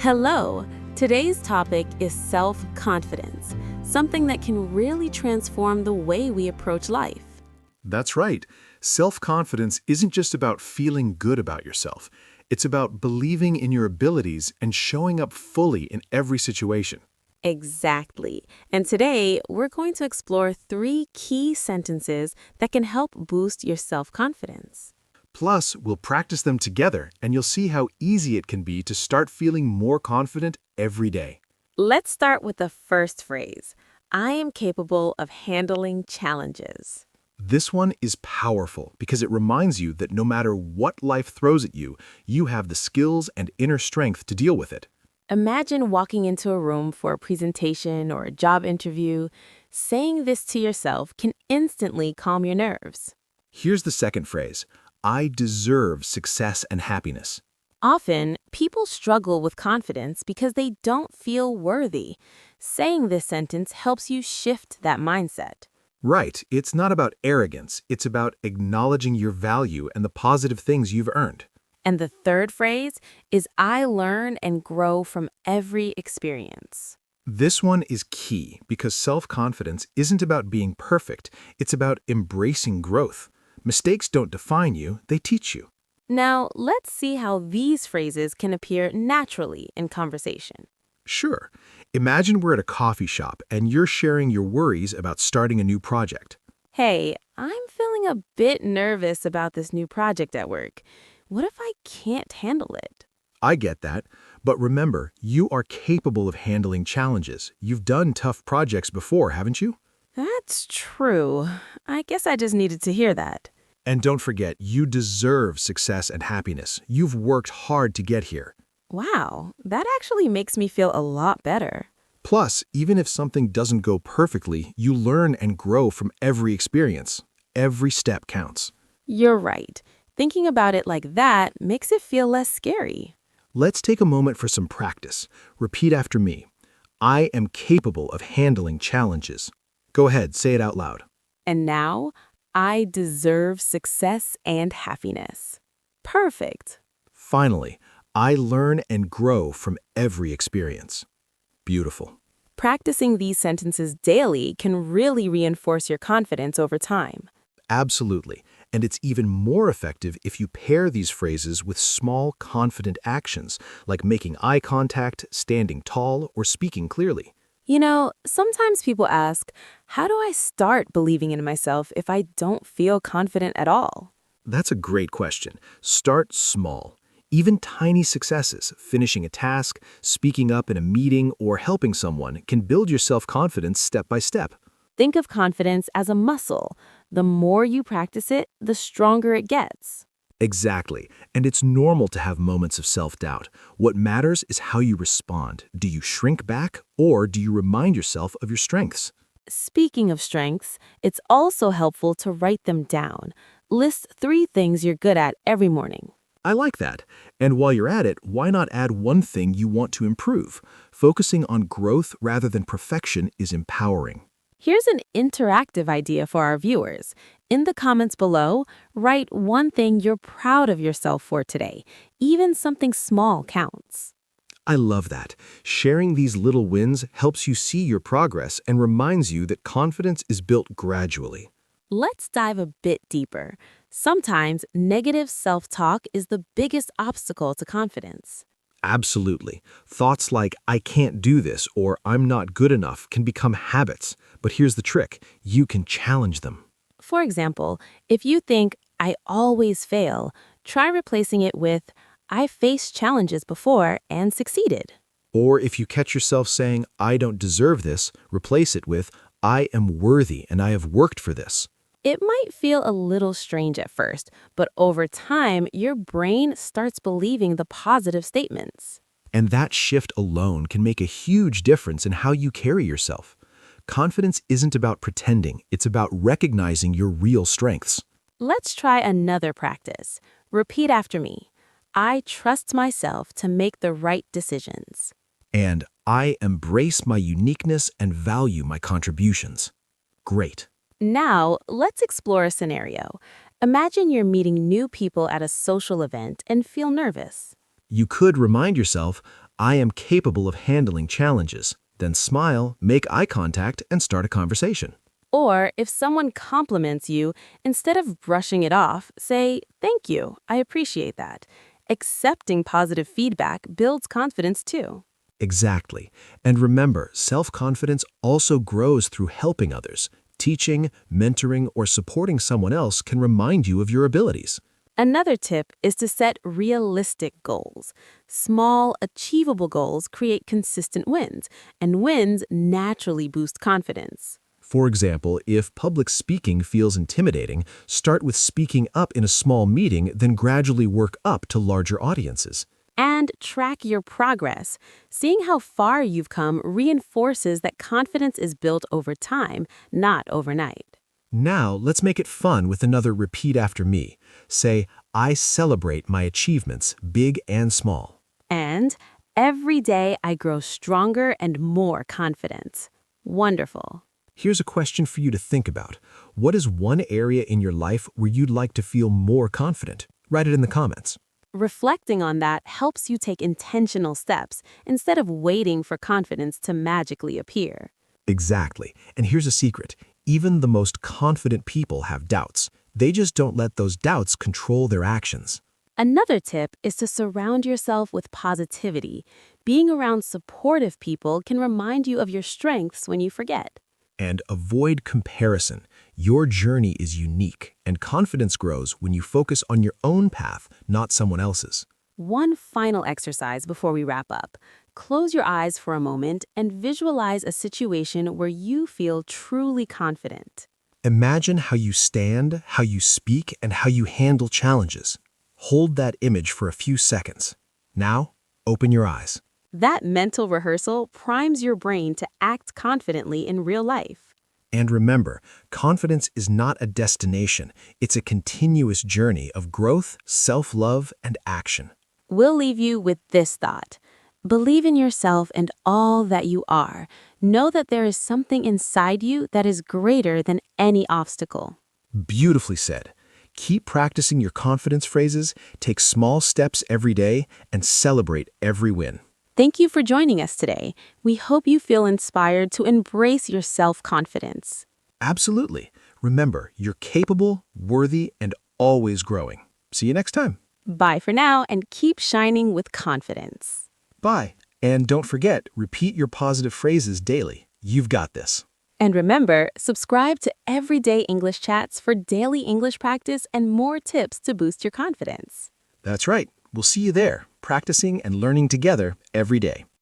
Hello! Today's topic is self-confidence, something that can really transform the way we approach life. That's right. Self-confidence isn't just about feeling good about yourself. It's about believing in your abilities and showing up fully in every situation. Exactly. And today, we're going to explore 3 key sentences that can help boost your self-confidence. Plus, we'll practice them together, and you'll see how easy it can be to start feeling more confident every day. Let's start with the first phrase. I am capable of handling challenges. This one is powerful because it reminds you that no matter what life throws at you, you have the skills and inner strength to deal with it. Imagine walking into a room for a presentation or a job interview. Saying this to yourself can instantly calm your nerves. Here's the second phrase. I deserve success and happiness. Often, people struggle with confidence because they don't feel worthy. Saying this sentence helps you shift that mindset. Right, it's not about arrogance, it's about acknowledging your value and the positive things you've earned. And the third phrase is I learn and grow from every experience. This one is key because self-confidence isn't about being perfect, it's about embracing growth. Mistakes don't define you, they teach you. Now, let's see how these phrases can appear naturally in conversation. Sure, imagine we're at a coffee shop and you're sharing your worries about starting a new project. Hey, I'm feeling a bit nervous about this new project at work. What if I can't handle it? I get that, but remember, you are capable of handling challenges. You've done tough projects before, haven't you? That's true. I guess I just needed to hear that. And don't forget, you deserve success and happiness. You've worked hard to get here. Wow, that actually makes me feel a lot better. Plus, even if something doesn't go perfectly, you learn and grow from every experience. Every step counts. You're right. Thinking about it like that makes it feel less scary. Let's take a moment for some practice. Repeat after me. I am capable of handling challenges. Go ahead, say it out loud. And now, I deserve success and happiness. Perfect. Finally, I learn and grow from every experience. Beautiful. Practicing these sentences daily can really reinforce your confidence over time. Absolutely. And it's even more effective if you pair these phrases with small, confident actions, like making eye contact, standing tall, or speaking clearly. You know, sometimes people ask, how do I start believing in myself if I don't feel confident at all? That's a great question. Start small. Even tiny successes, finishing a task, speaking up in a meeting, or helping someone can build your self-confidence step by step. Think of confidence as a muscle. The more you practice it, the stronger it gets. Exactly. And it's normal to have moments of self-doubt. What matters is how you respond. Do you shrink back, or do you remind yourself of your strengths? Speaking of strengths, it's also helpful to write them down. List 3 things you're good at every morning. I like that. And while you're at it, why not add one thing you want to improve? Focusing on growth rather than perfection is empowering. Here's an interactive idea for our viewers. In the comments below, write one thing you're proud of yourself for today. Even something small counts. I love that. Sharing these little wins helps you see your progress and reminds you that confidence is built gradually. Let's dive a bit deeper. Sometimes negative self-talk is the biggest obstacle to confidence. Absolutely. Thoughts like, I can't do this or I'm not good enough can become habits. But here's the trick. You can challenge them. For example, if you think, I always fail, try replacing it with, I faced challenges before and succeeded. Or if you catch yourself saying, I don't deserve this, replace it with, I am worthy and I have worked for this. It might feel a little strange at first, but over time, your brain starts believing the positive statements. And that shift alone can make a huge difference in how you carry yourself. Confidence isn't about pretending, it's about recognizing your real strengths. Let's try another practice. Repeat after me. I trust myself to make the right decisions. And I embrace my uniqueness and value my contributions. Great. Now, let's explore a scenario. Imagine you're meeting new people at a social event and feel nervous. You could remind yourself, I am capable of handling challenges. Then smile, make eye contact, and start a conversation. Or if someone compliments you, instead of brushing it off, say, "Thank you, I appreciate that." Accepting positive feedback builds confidence too. Exactly. And remember, self-confidence also grows through helping others. Teaching, mentoring, or supporting someone else can remind you of your abilities. Another tip is to set realistic goals. Small, achievable goals create consistent wins, and wins naturally boost confidence. For example, if public speaking feels intimidating, start with speaking up in a small meeting, then gradually work up to larger audiences. And track your progress. Seeing how far you've come reinforces that confidence is built over time, not overnight. Now, let's make it fun with another repeat after me. Say, I celebrate my achievements, big and small. And every day I grow stronger and more confident. Wonderful. Here's a question for you to think about. What is one area in your life where you'd like to feel more confident? Write it in the comments. Reflecting on that helps you take intentional steps instead of waiting for confidence to magically appear. Exactly. And here's a secret. Even the most confident people have doubts. They just don't let those doubts control their actions. Another tip is to surround yourself with positivity. Being around supportive people can remind you of your strengths when you forget. And avoid comparison. Your journey is unique, and confidence grows when you focus on your own path, not someone else's. One final exercise before we wrap up. Close your eyes for a moment and visualize a situation where you feel truly confident. Imagine how you stand, how you speak, and how you handle challenges. Hold that image for a few seconds. Now, open your eyes. That mental rehearsal primes your brain to act confidently in real life. And remember, confidence is not a destination. It's a continuous journey of growth, self-love, and action. We'll leave you with this thought. Believe in yourself and all that you are. Know that there is something inside you that is greater than any obstacle. Beautifully said. Keep practicing your confidence phrases, take small steps every day, and celebrate every win. Thank you for joining us today. We hope you feel inspired to embrace your self-confidence. Absolutely. Remember, you're capable, worthy, and always growing. See you next time. Bye for now and keep shining with confidence. Bye. And don't forget, repeat your positive phrases daily. You've got this. And remember, subscribe to Everyday English Chats for daily English practice and more tips to boost your confidence. That's right. We'll see you there, practicing and learning together every day.